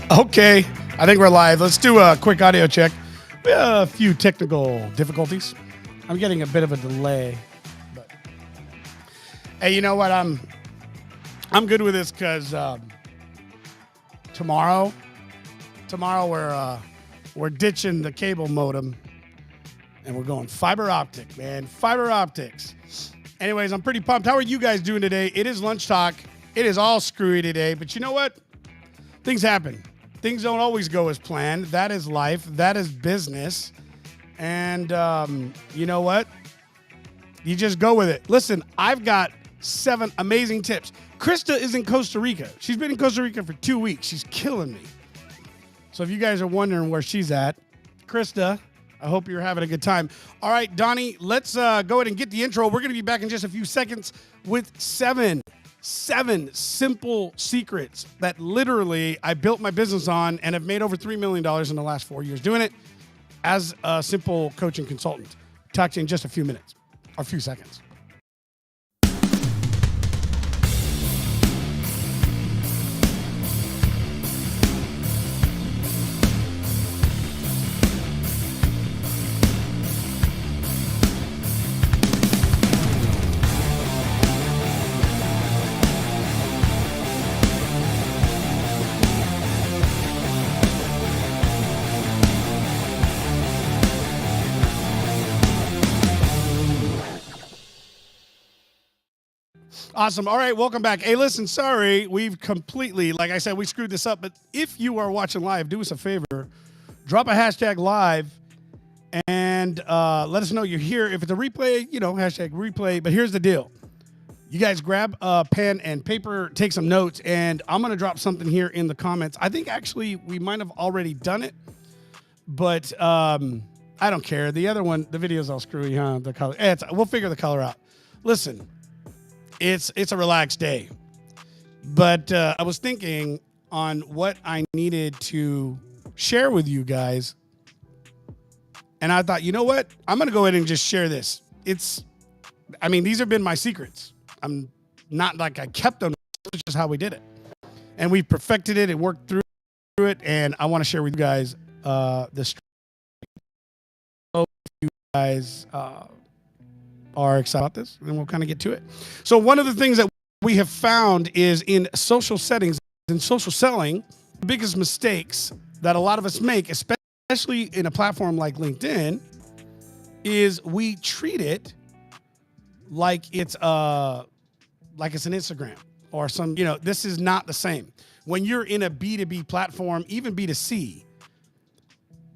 Okay, I think we're live. Let's do a quick audio check. We have a few technical difficulties. I'm getting a bit of a delay, but hey, you know what? I'm good with this because tomorrow we're ditching the cable modem and we're going fiber optic, man. Fiber optics. Anyways, I'm pretty pumped. How are you guys doing today? It is lunch talk. It is all screwy today, but you know what? Things happen. Things don't always go as planned. That is life. That is business. And you know what? You just go with it. Listen, I've got 7 amazing tips. Krista is in Costa Rica. She's been in Costa Rica for 2 weeks. She's killing me. So if you guys are wondering where she's at, Krista, I hope you're having a good time. All right, Donnie, let's go ahead and get the intro. We're going to be back in just a few seconds with 7 simple secrets that literally I built my business on and have made over $3 million in the last 4 years doing it as a simple coaching consultant. Talk to you in just a few minutes or a few seconds. Awesome. All right, welcome back. Hey, listen, sorry, we've completely, like I said, we screwed this up. But if you are watching live, do us a favor, drop a hashtag live and let us know you're here. If it's a replay, hashtag replay. But here's the deal. You guys grab a pen and paper, take some notes, and I'm going to drop something here in the comments. I think actually we might have already done it, but I don't care. The other one, the video's all screwy, huh? The color. We'll figure the color out. Listen. It's a relaxed day, but I was thinking on what I needed to share with you guys, and I thought, you know what? I'm going to go ahead and just share this. These have been my secrets. I'm not like I kept them. It's just how we did it, and we perfected it and worked through it, and I want to share with you guys this. You guys are excited about this, and we'll kind of get to it. So one of the things that we have found is in social settings, in social selling, the biggest mistakes that a lot of us make, especially in a platform like LinkedIn, is we treat it like it's an Instagram or some, this is not the same. When you're in a B2B platform, even B2C,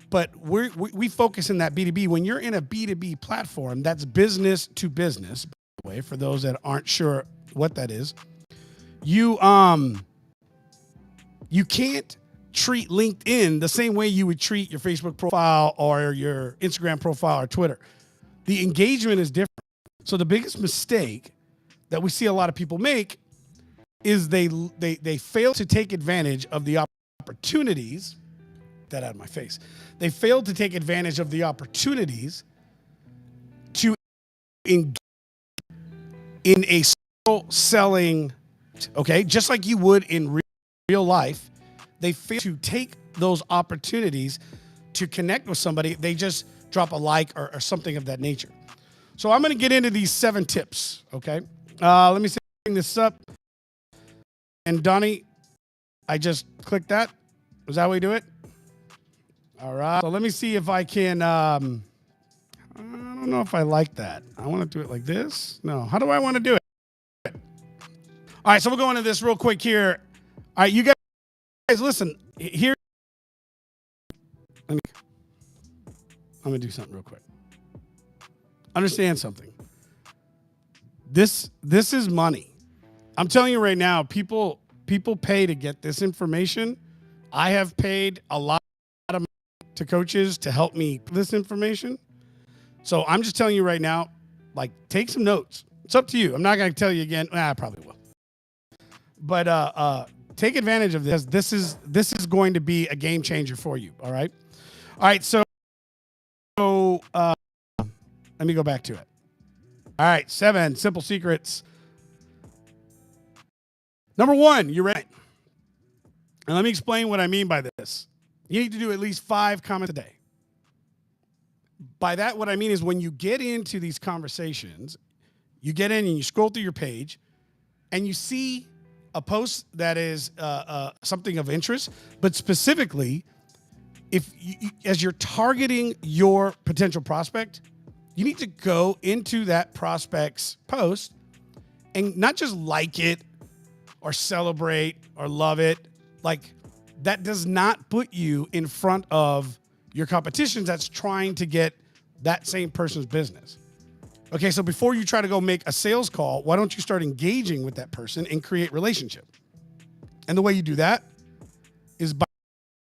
but we focus in that B2B. When you're in a B2B platform, that's business to business, by the way, for those that aren't sure what that is, you can't treat LinkedIn the same way you would treat your Facebook profile or your Instagram profile or Twitter. The engagement is different. So the biggest mistake that we see a lot of people make is they fail to take advantage of the opportunities. That out of my face. They failed to take advantage of the opportunities to engage in a social selling, okay, just like you would in real life. They fail to take those opportunities to connect with somebody. They just drop a like or something of that nature. So I'm going to get into these 7 tips, okay? Let me bring this up. And Donnie, I just clicked that. Is that how we do it? All right, so let me see if I can, I don't know if I like that. I want to do it like this. No, how do I want to do it? All right, so we'll go into this real quick here. All right, you guys listen, here. I'm going to do something real quick. Understand something. This is money. I'm telling you right now, people pay to get this information. I have paid a lot to coaches to help me this information. So I'm just telling you right now, like, take some notes. It's up to you. I'm not going to tell you again. I probably will. But take advantage of this. This is going to be a game changer for you. All right. All right. So let me go back to it. All right. 7 simple secrets. Number 1, you're right. And let me explain what I mean by this. You need to do at least 5 comments a day. By that, what I mean is when you get into these conversations, you get in and you scroll through your page and you see a post that is something of interest, but specifically, if you, as you're targeting your potential prospect, you need to go into that prospect's post and not just like it or celebrate or love it. Like, that does not put you in front of your competition that's trying to get that same person's business. Okay, so before you try to go make a sales call, why don't you start engaging with that person and create relationship? And the way you do that is by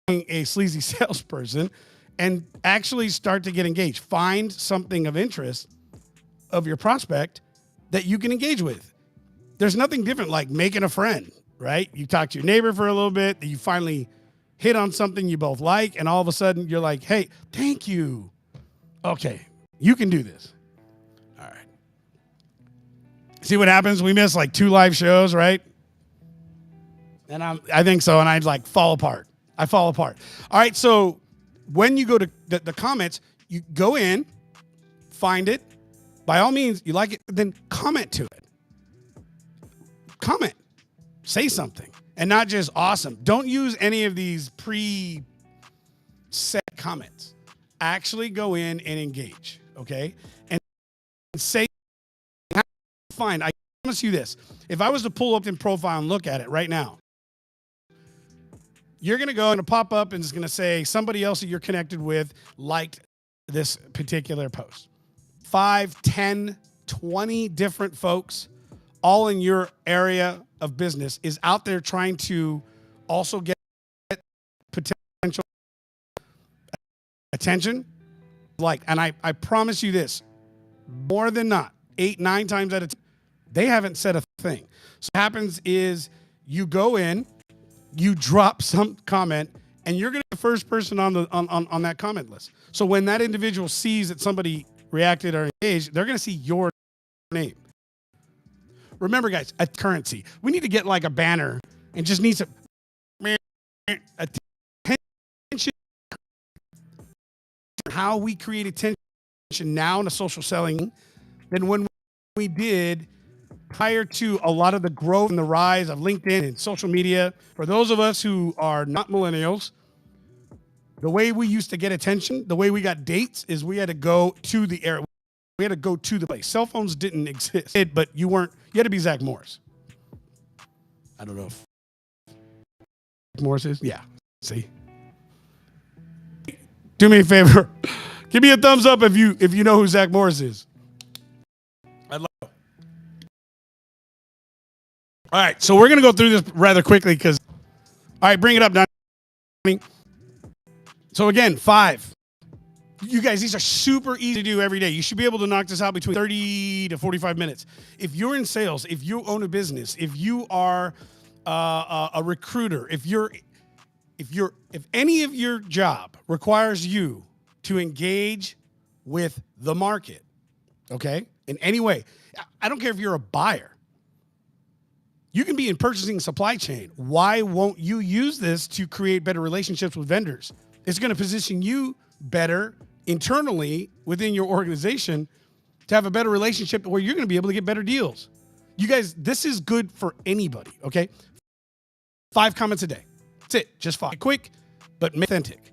being a sleazy salesperson and actually start to get engaged. Find something of interest of your prospect that you can engage with. There's nothing different like making a friend, right? You talk to your neighbor for a little bit, you finally hit on something you both like, and all of a sudden you're like, hey, thank you. Okay, you can do this. All right. See what happens? We miss like 2 live shows, right? And I think so, and I'd like fall apart. I fall apart. All right, so when you go to the comments, you go in, find it. By all means, you like it, then comment to it. Comment. Say something. And not just awesome. Don't use any of these pre-set comments. Actually go in and engage, okay? And say, fine, I promise you this. If I was to pull up in profile and look at it right now, you're going to go and pop up and it's going to say somebody else that you're connected with liked this particular post. 5, 10, 20 different folks all in your area of business is out there trying to also get potential attention. Like, and I promise you this, more than not, 8, 9 times out of 10, they haven't said a thing. So what happens is you go in, you drop some comment, and you're going to be the first person on that comment list. So when that individual sees that somebody reacted or engaged, they're going to see your name. Remember, guys, at currency, we need to get like a banner and just need some attention. How we create attention now in a social selling than when we did prior to a lot of the growth and the rise of LinkedIn and social media. For those of us who are not millennials, the way we used to get attention, the way we got dates is we had to go to the area. We had to go to the place. Cell phones didn't exist, but you had to be Zach Morris. I don't know if Zach Morris is. Yeah. See? Do me a favor. Give me a thumbs up if you know who Zach Morris is. I'd love it. All right, so we're going to go through this rather quickly because, all right, bring it up, Donnie. So again, 5. You guys, these are super easy to do every day. You should be able to knock this out between 30 to 45 minutes. If you're in sales, if you own a business, if you are a recruiter, if any of your job requires you to engage with the market, okay, in any way, I don't care if you're a buyer. You can be in purchasing supply chain. Why won't you use this to create better relationships with vendors? It's going to position you better internally within your organization to have a better relationship where you're going to be able to get better deals. You guys, this is good for anybody, okay? 5 comments a day. That's it. Just 5. Quick, but authentic.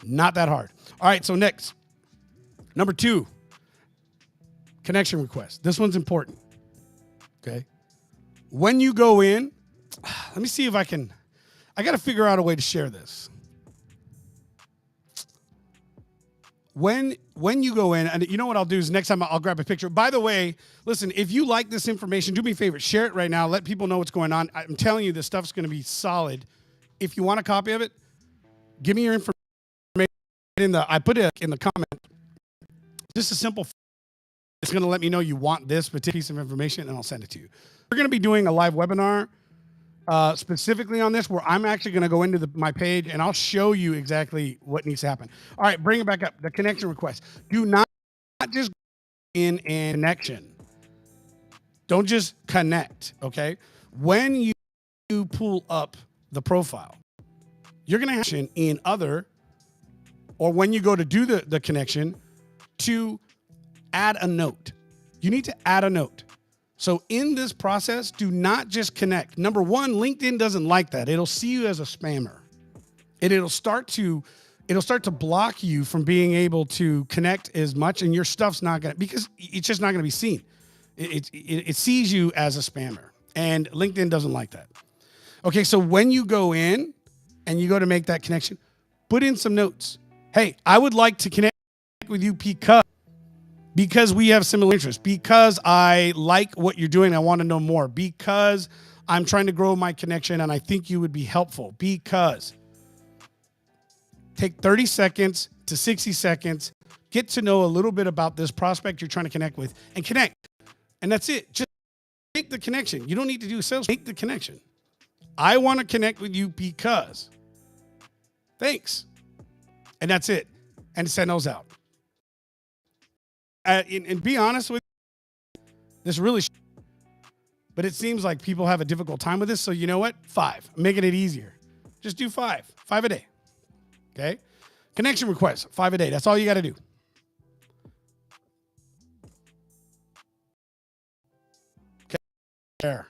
Not that hard. All right, so next. Number 2, connection request. This one's important, okay? When you go in, let me see if I got to figure out a way to share this. When you go in, and you know what I'll do is next time I'll grab a picture. By the way, listen, if you like this information, do me a favor, share it right now. Let people know what's going on. I'm telling you, this stuff's going to be solid. If you want a copy of it, give me your information. I put it in the comment. Just a simple. It's going to let me know you want this particular piece of information, and I'll send it to you. We're going to be doing a live webinar specifically on this, where I'm actually going to go into my page and I'll show you exactly what needs to happen. All right, bring it back up. The connection request. Do not just in a connection. Don't just connect, okay? When you pull up the profile, you're going to have in other, or when you go to do the connection, to add a note. You need to add a note. So in this process, do not just connect. Number one, LinkedIn doesn't like that. It'll see you as a spammer. And it'll start to block you from being able to connect as much, and your stuff's not going to, because it's just not going to be seen. It sees you as a spammer, and LinkedIn doesn't like that. Okay, so when you go in and you go to make that connection, put in some notes. Hey, I would like to connect with you because we have similar interests, because I like what you're doing. I want to know more, because I'm trying to grow my connection and I think you would be helpful, because. Take 30 seconds to 60 seconds, get to know a little bit about this prospect you're trying to connect with, and connect. And that's it. Just make the connection. You don't need to do sales. Make the connection. I want to connect with you because. Thanks. And that's it. And send those out. And be honest with you, this really, but it seems like people have a difficult time with this. So you know what? 5. I'm making it easier. Just do 5 a day. Okay? Connection requests, 5 a day. That's all you got to do. Okay. There.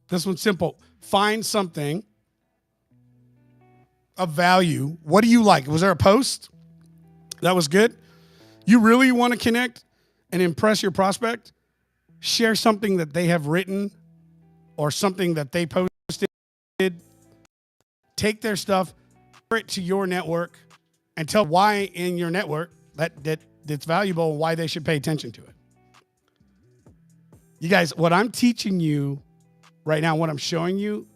This one's simple. Find something of value. What do you like? Was there a post that was good? You really want to connect and impress your prospect? Share something that they have written or something that they posted. Take their stuff, share it to your network, and tell why in your network that's valuable and why they should pay attention to it. You guys, what I'm teaching you right now, what I'm showing you,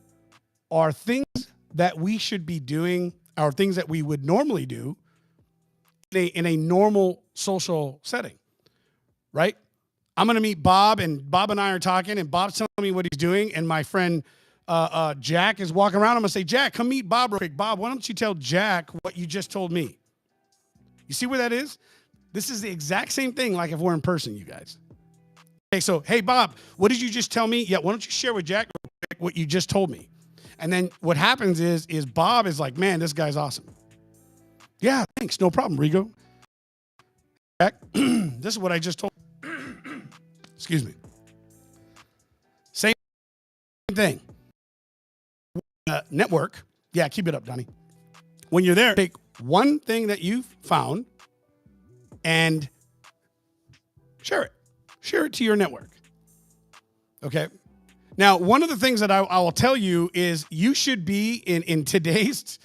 are things that we should be doing, or things that we would normally do in a normal social setting, right? I'm going to meet Bob, and Bob and I are talking, and Bob's telling me what he's doing, and my friend Jack is walking around. I'm going to say, Jack, come meet Bob real quick. Bob, why don't you tell Jack what you just told me? You see where that is? This is the exact same thing like if we're in person, you guys. Okay, so, hey, Bob, what did you just tell me? Yeah, why don't you share with Jack real quick what you just told me? And then what happens is Bob is like, man, this guy's awesome. Yeah, thanks. No problem, Rigo. Jack, this is what I just told. Excuse me. Same thing. Network. Yeah, keep it up, Donnie. When you're there, take one thing that you've found and share it. Share it to your network. Okay. Now, one of the things that I will tell you is you should be in today's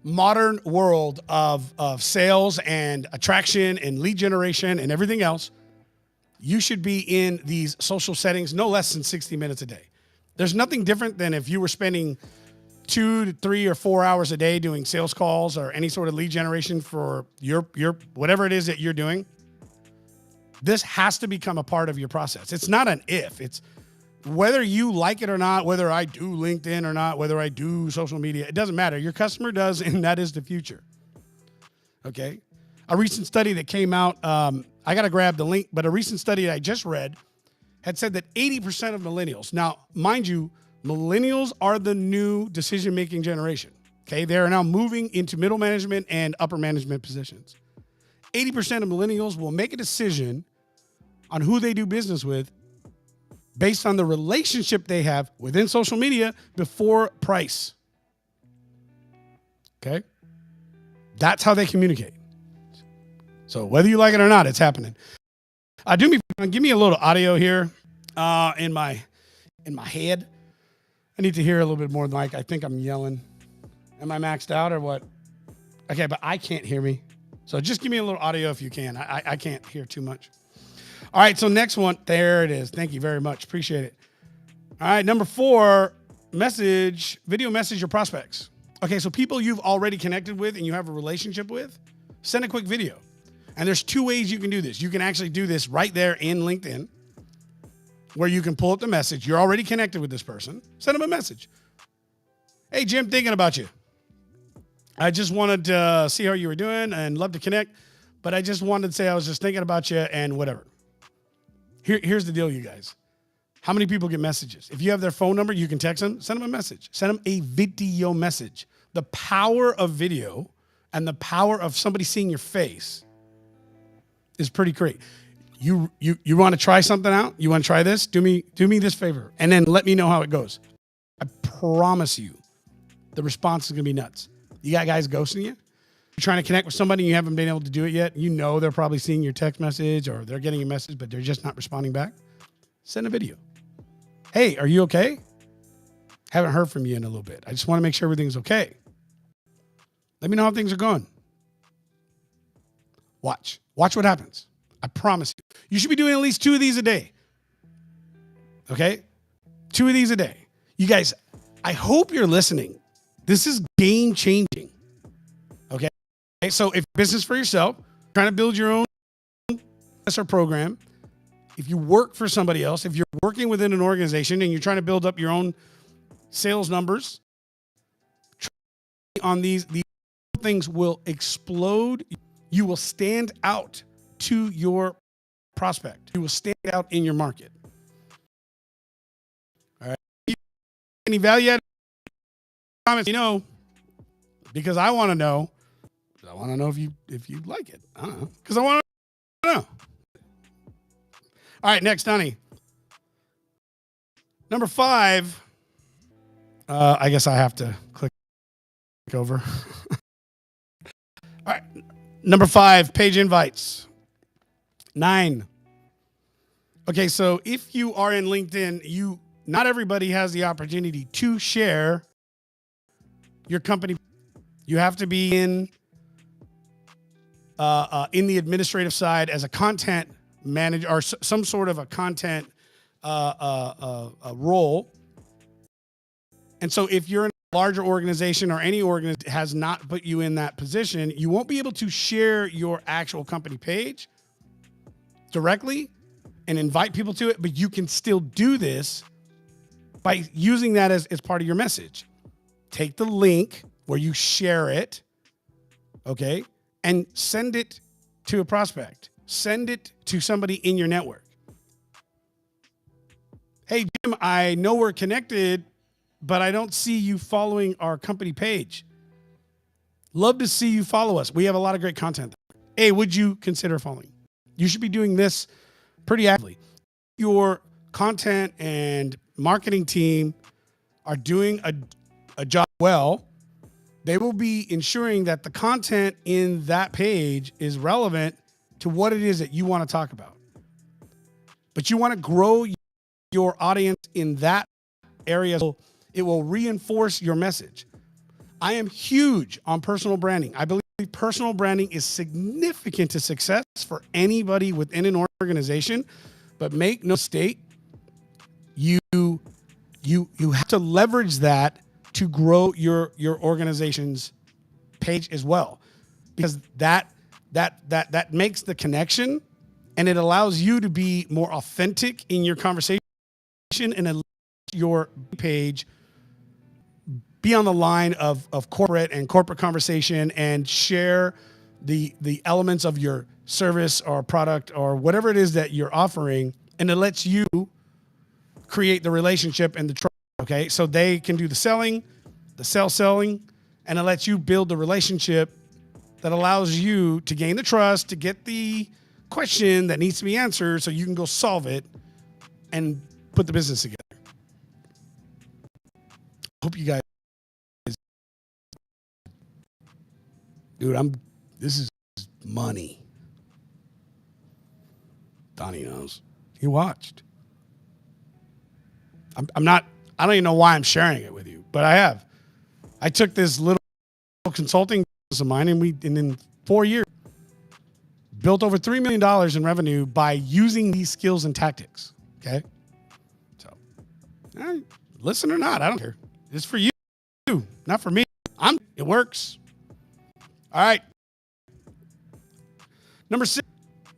modern world of sales and attraction and lead generation and everything else. You should be in these social settings no less than 60 minutes a day. There's nothing different than if you were spending 2 to 3 or 4 hours a day doing sales calls or any sort of lead generation for your whatever it is that you're doing. This has to become a part of your process. It's not an if. It's whether you like it or not, whether I do LinkedIn or not, whether I do social media. It doesn't matter. Your customer does, and that is the future. Okay? A recent study that came out, I got to grab the link, but a recent study that I just read had said that 80% of millennials, now, mind you, millennials are the new decision-making generation. Okay? They are now moving into middle management and upper management positions. 80% of millennials will make a decision on who they do business with based on the relationship they have within social media before price. Okay? That's how they communicate. So whether you like it or not, it's happening. Give me a little audio here in my head. I need to hear a little bit more than I think I'm yelling. Am I maxed out or what? Okay, but I can't hear me. So just give me a little audio if you can. I can't hear too much. All right, so next one. There it is. Thank you very much. Appreciate it. All right, number 4, video message your prospects. Okay, so people you've already connected with and you have a relationship with, send a quick video. And there's 2 ways you can do this. You can actually do this right there in LinkedIn, where you can pull up the message. You're already connected with this person. Send them a message. Hey, Jim, thinking about you. I just wanted to see how you were doing and love to connect, but I just wanted to say I was just thinking about you and whatever. Here's the deal, you guys. How many people get messages? If you have their phone number, you can text them, send them a message, send them a video message. The power of video and the power of somebody seeing your face is pretty great. You want to try something out? You want to try this? Do me this favor, and then let me know how it goes. I promise you, the response is going to be nuts. You got guys ghosting you? You're trying to connect with somebody and you haven't been able to do it yet. You know they're probably seeing your text message or they're getting a message, but they're just not responding back. Send a video. Hey, are you okay? Haven't heard from you in a little bit. I just want to make sure everything's okay. Let me know how things are going. Watch what happens. I promise you. You should be doing at least 2 of these a day. Okay? 2 of these a day. You guys, I hope you're listening. This is game changing. Okay? So if business for yourself, trying to build your own program, if you work for somebody else, if you're working within an organization and you're trying to build up your own sales numbers, on these things will explode. You will stand out to your prospect. You will stand out in your market. All right. Any value added comments? Because I want to know. I want to know if you like it. I don't know. Because I want to know. All right, next, Donnie. Number 5. I guess I have to click over. All right. Number 5, page invites. 9. Okay, so if you are in LinkedIn, not everybody has the opportunity to share your company. You have to be in the administrative side as a content manager or some sort of a content role. And so if you're in a larger organization or any organization has not put you in that position, you won't be able to share your actual company page directly and invite people to it, but you can still do this by using that as part of your message. Take the link where you share it, okay, and send it to a prospect. Send it to somebody in your network. Hey, Jim, I know we're connected, but I don't see you following our company page. Love to see you follow us. We have a lot of great content. Hey, would you consider following? You should be doing this pretty actively. Your content and marketing team are doing a job well. They will be ensuring that the content in that page is relevant to what it is that you want to talk about. But you want to grow your audience in that area. It will reinforce your message. I am huge on personal branding. I believe personal branding is significant to success for anybody within an organization, but make no mistake, you have to leverage that to grow your organization's page as well, because that makes the connection and it allows you to be more authentic in your conversation and allows your page be on the line of corporate conversation and share the elements of your service or product or whatever it is that you're offering, and it lets you create the relationship and the trust. Okay, so they can do the selling, and it lets you build the relationship that allows you to gain the trust, to get the question that needs to be answered so you can go solve it and put the business together. Hope you guys, dude, this is money. Donnie knows. He watched. I don't even know why I'm sharing it with you, but I have. I took this little consulting business of mine and in 4 years built over $3 million in revenue by using these skills and tactics. Okay. So listen or not, I don't care. It's for you, not for me. It works. All right. Number 6,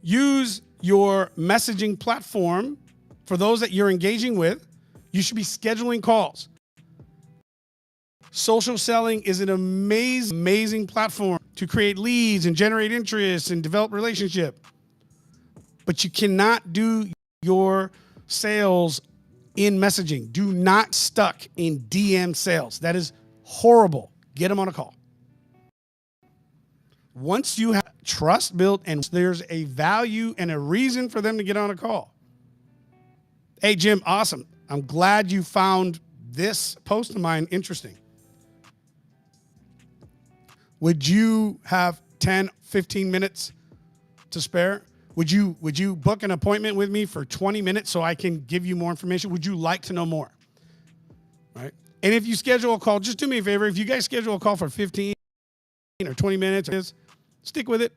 use your messaging platform for those that you're engaging with. You should be scheduling calls. Social selling is an amazing platform to create leads and generate interest and develop relationship. But you cannot do your sales in messaging. Do not stuck in DM sales. That is horrible. Get them on a call. Once you have trust built and there's a value and a reason for them to get on a call. Hey, Jim, awesome. I'm glad you found this post of mine interesting. Would you have 10, 15 minutes to spare? Would you book an appointment with me for 20 minutes so I can give you more information? Would you like to know more? Right? And if you schedule a call, just do me a favor. If you guys schedule a call for 15 or 20 minutes, stick with it.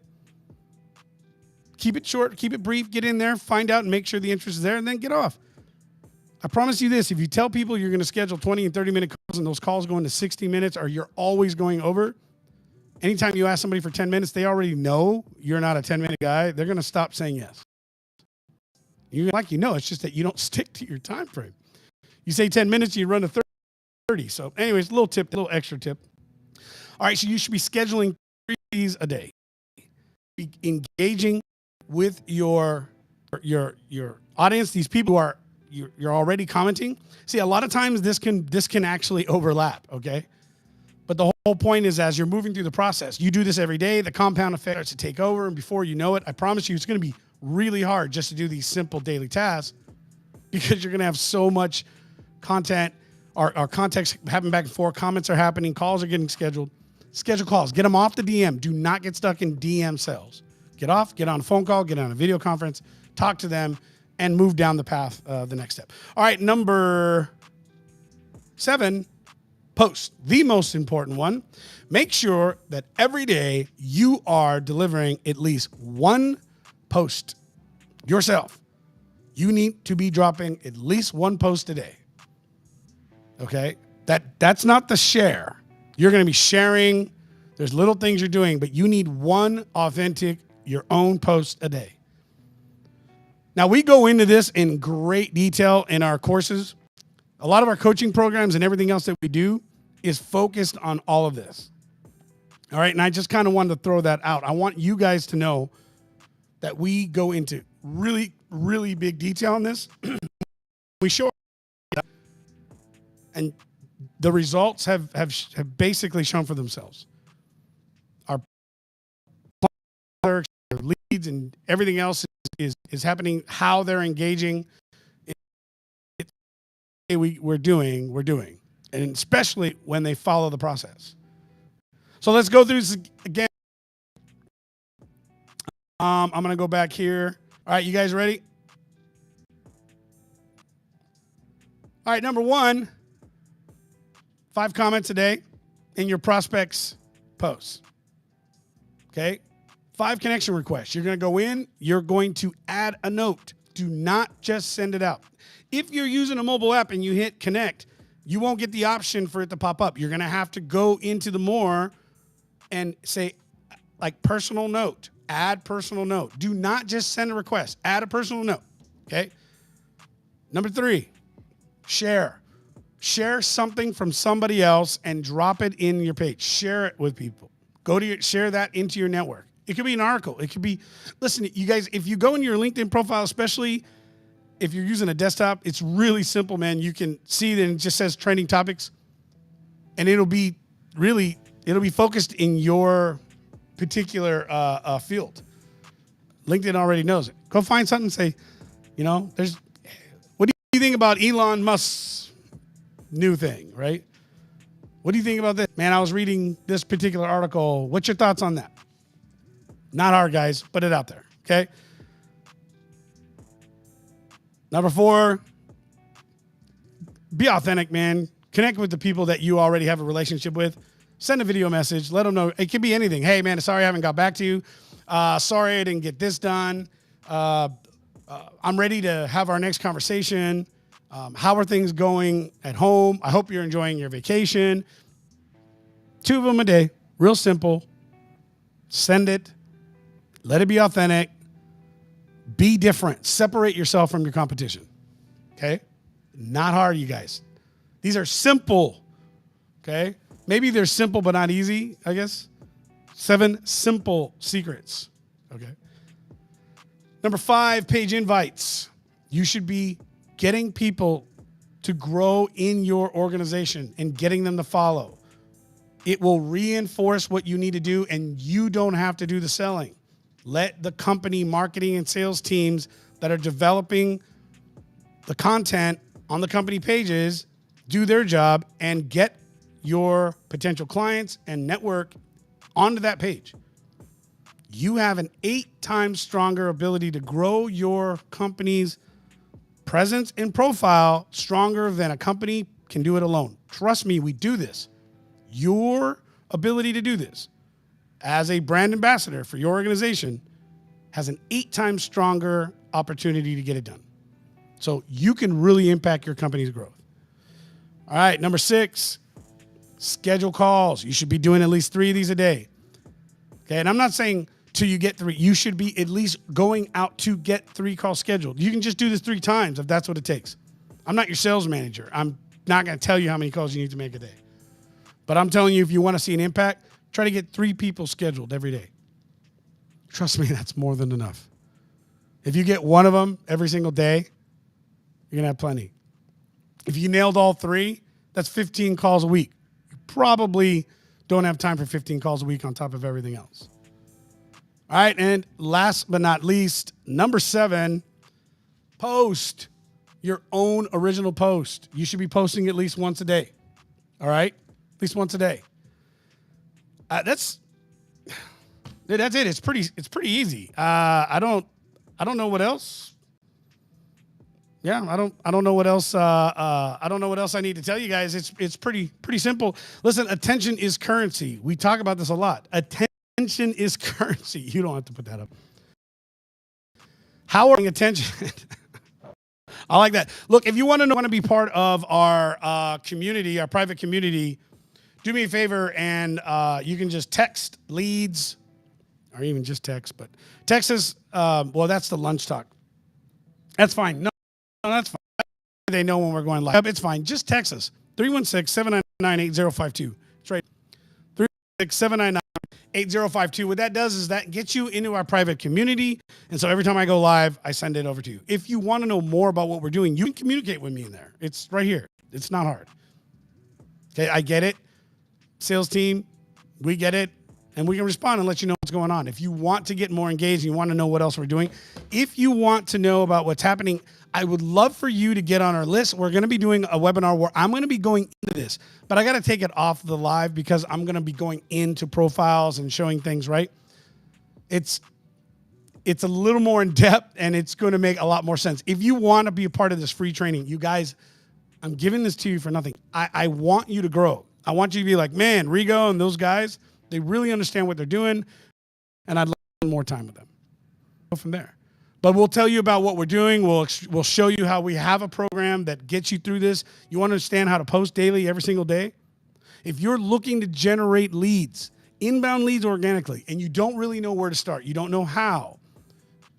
Keep it short, keep it brief, get in there, find out and make sure the interest is there, and then get off. I promise you this, if you tell people you're going to schedule 20 and 30-minute calls and those calls go into 60 minutes or you're always going over, anytime you ask somebody for 10 minutes, they already know you're not a 10-minute guy. They're going to stop saying yes. It's just that you don't stick to your time frame. You say 10 minutes, you run to 30. So anyways, a little extra tip. All right, so you should be scheduling 3 days a day. Be engaging with your audience, these people who are you're already commenting. See, a lot of times this can actually overlap, okay? But the whole point is, as you're moving through the process, you do this every day, the compound effect starts to take over, and before you know it, I promise you it's going to be really hard just to do these simple daily tasks because you're going to have so much content, our context happening back and forth, comments are happening, calls are getting scheduled. Schedule calls. Get them off the DM. Do not get stuck in DM sales. Get off, get on a phone call, get on a video conference, talk to them, and move down the path the next step. All right, number 7, post. The most important one. Make sure that every day you are delivering at least one post yourself. You need to be dropping at least one post a day. Okay? That's not the share. You're going to be sharing. There's little things you're doing, but you need one authentic, your own post a day. Now, we go into this in great detail in our courses. A lot of our coaching programs and everything else that we do is focused on all of this. All right, and I just kind of wanted to throw that out. I want you guys to know that we go into really, really big detail on this. We show, and the results have basically shown for themselves. Our leads and everything else is happening, how they're engaging. We're doing, and especially when they follow the process. So let's go through this again. I'm going to go back here. All right, you guys ready? All right, number 1, 5 comments a day in your prospects' posts. Okay? 5 connection requests. You're going to go in. You're going to add a note. Do not just send it out. If you're using a mobile app and you hit connect, you won't get the option for it to pop up. You're going to have to go into the more and say, like, personal note. Add personal note. Do not just send a request. Add a personal note. Okay? Number 3, share. Share something from somebody else and drop it in your page. Share it with people. Share that into your network. It could be an article. It could be, listen, you guys, if you go in your LinkedIn profile, especially if you're using a desktop, it's really simple, man. You can see that it just says trending topics, and it'll be focused in your particular field. LinkedIn already knows it. Go find something and say, what do you think about Elon Musk's new thing, right? What do you think about this? Man, I was reading this particular article. What's your thoughts on that? Not hard, guys. Put it out there, okay? Number 4, be authentic, man. Connect with the people that you already have a relationship with. Send a video message. Let them know. It could be anything. Hey, man, sorry I haven't got back to you. Sorry I didn't get this done. I'm ready to have our next conversation. How are things going at home? I hope you're enjoying your vacation. 2 of them a day. Real simple. Send it. Let it be authentic. Be different. Separate yourself from your competition. Okay? Not hard, you guys. These are simple. Okay? Maybe they're simple but not easy, I guess. 7 simple secrets. Okay? Number 5, page invites. You should be getting people to grow in your organization and getting them to follow. It will reinforce what you need to do, and you don't have to do the selling. Let the company marketing and sales teams that are developing the content on the company pages do their job and get your potential clients and network onto that page. You have an 8 times stronger ability to grow your company's presence and profile stronger than a company can do it alone. Trust me, we do this. Your ability to do this as a brand ambassador for your organization has an 8 times stronger opportunity to get it done. So you can really impact your company's growth. All right, number 6, schedule calls. You should be doing at least 3 of these a day. Okay, and I'm not saying till you get 3. You should be at least going out to get 3 calls scheduled. You can just do this 3 times if that's what it takes. I'm not your sales manager. I'm not going to tell you how many calls you need to make a day. But I'm telling you, if you want to see an impact, try to get 3 people scheduled every day. Trust me, that's more than enough. If you get 1 of them every single day, you're going to have plenty. If you nailed all 3, that's 15 calls a week. You probably don't have time for 15 calls a week on top of everything else. All right, and last but not least, number 7, post your own original post. You should be posting at least once a day. All right? At least once a day. That's it. It's pretty easy. I don't know what else. Yeah, I don't know what else. I don't know what else I need to tell you guys. It's pretty simple. Listen, attention is currency. We talk about this a lot. Attention is currency. You don't have to put that up. How are you attention? I like that. Look, if you want to be part of our community, our private community, do me a favor and you can just text leads, or even just text, but text us. Well, that's the LunchTalk. That's fine. No, that's fine. They know when we're going live. It's fine. Just text us. 316-799-8052. That's right. 316-799-8052. What that does is that gets you into our private community. And so every time I go live, I send it over to you. If you want to know more about what we're doing, you can communicate with me in there. It's right here. It's not hard. Okay, I get it. Sales team, we get it. And we can respond and let you know what's going on. If you want to get more engaged, and you want to know what else we're doing. If you want to know about what's happening, I would love for you to get on our list. We're going to be doing a webinar where I'm going to be going into this, but I got to take it off the live because I'm going to be going into profiles and showing things, right? It's a little more in depth and it's going to make a lot more sense. If you want to be a part of this free training, you guys, I'm giving this to you for nothing. I want you to grow. I want you to be like, man, Rigo and those guys, they really understand what they're doing, and I'd like to spend more time with them. Go from there. But we'll tell you about what we're doing. We'll show you how we have a program that gets you through this. You want to understand how to post daily every single day? If you're looking to generate leads, inbound leads organically, and you don't really know where to start, you don't know how.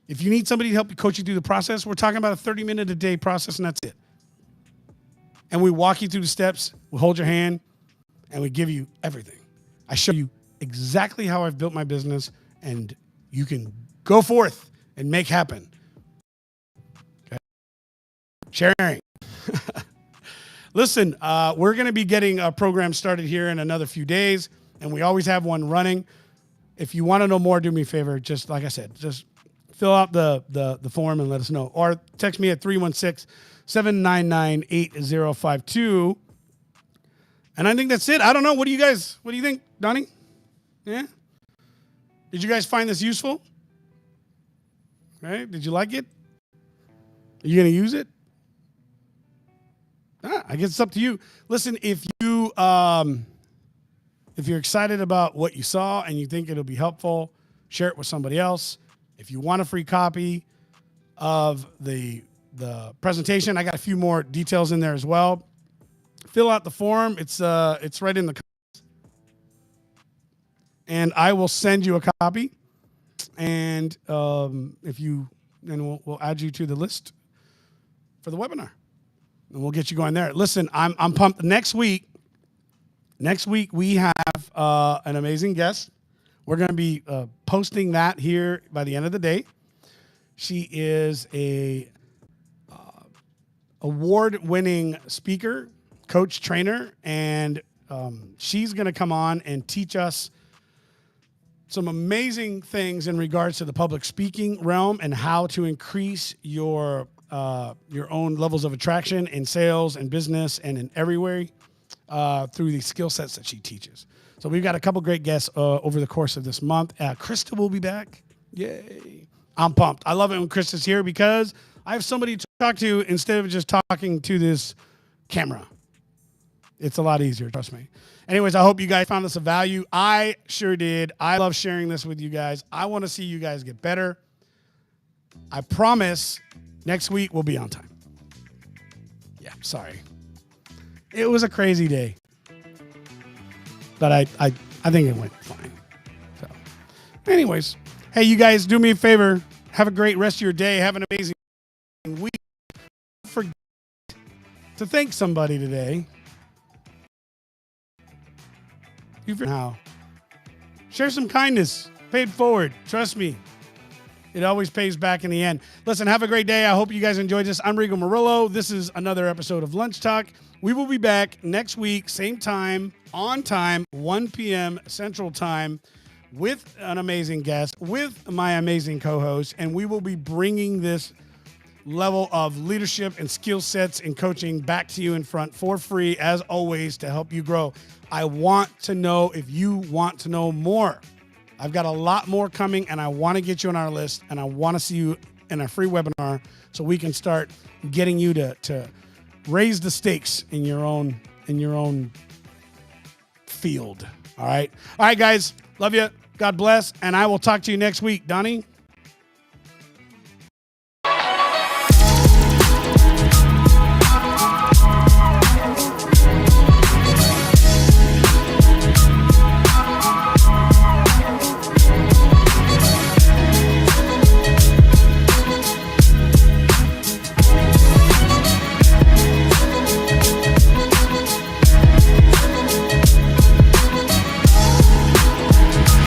If you need somebody to help you coach you through the process, we're talking about a 30-minute a day process, and that's it. And we walk you through the steps. We hold your hand, and we give you everything. I show you exactly how I've built my business, and you can go forth and make happen. Okay. Sharing. Listen, we're going to be getting a program started here in another few days, and we always have one running. If you want to know more, do me a favor. Just like I said, just fill out the form and let us know. Or text me at 316-799-8052. And I think that's it. I don't know. What do you think, Donnie? Yeah? Did you guys find this useful? Right? Did you like it? Are you going to use it? I guess it's up to you. Listen, if you're excited about what you saw and you think it'll be helpful, share it with somebody else. If you want a free copy of the presentation, I got a few more details in there as well. Fill out the form. It's right in the comments. And I will send you a copy. And we'll add you to the list for the webinar. And we'll get you going there. Listen, I'm pumped. Next week we have an amazing guest. We're going to be posting that here by the end of the day. She is a award-winning speaker, coach, trainer, and she's going to come on and teach us some amazing things in regards to the public speaking realm and how to increase your own levels of attraction in sales and business and in everywhere through the skill sets that she teaches. So we've got a couple great guests over the course of this month. Krista will be back. Yay. I'm pumped. I love it when Krista's here because I have somebody to talk to instead of just talking to this camera. It's a lot easier, trust me. Anyways, I hope you guys found this of value. I sure did. I love sharing this with you guys. I want to see you guys get better. I promise next week we'll be on time. Yeah, sorry. It was a crazy day. But I think it went fine. So, anyways, hey, you guys, do me a favor. Have a great rest of your day. Have an amazing week. Don't forget to thank somebody today. How? Share some kindness. Pay it forward. Trust me. It always pays back in the end. Listen, have a great day. I hope you guys enjoyed this. I'm Rigo Murillo. This is another episode of Lunch Talk. We will be back next week, same time, on time, 1 p.m. Central Time, with an amazing guest, with my amazing co-host, and we will be bringing this level of leadership and skill sets and coaching back to you in front for free, as always, to help you grow. I want to know if you want to know more. I've got a lot more coming, and I want to get you on our list, and I want to see you in a free webinar so we can start getting you to raise the stakes in your own field. All right, guys. Love you. God bless, and I will talk to you next week. Donnie.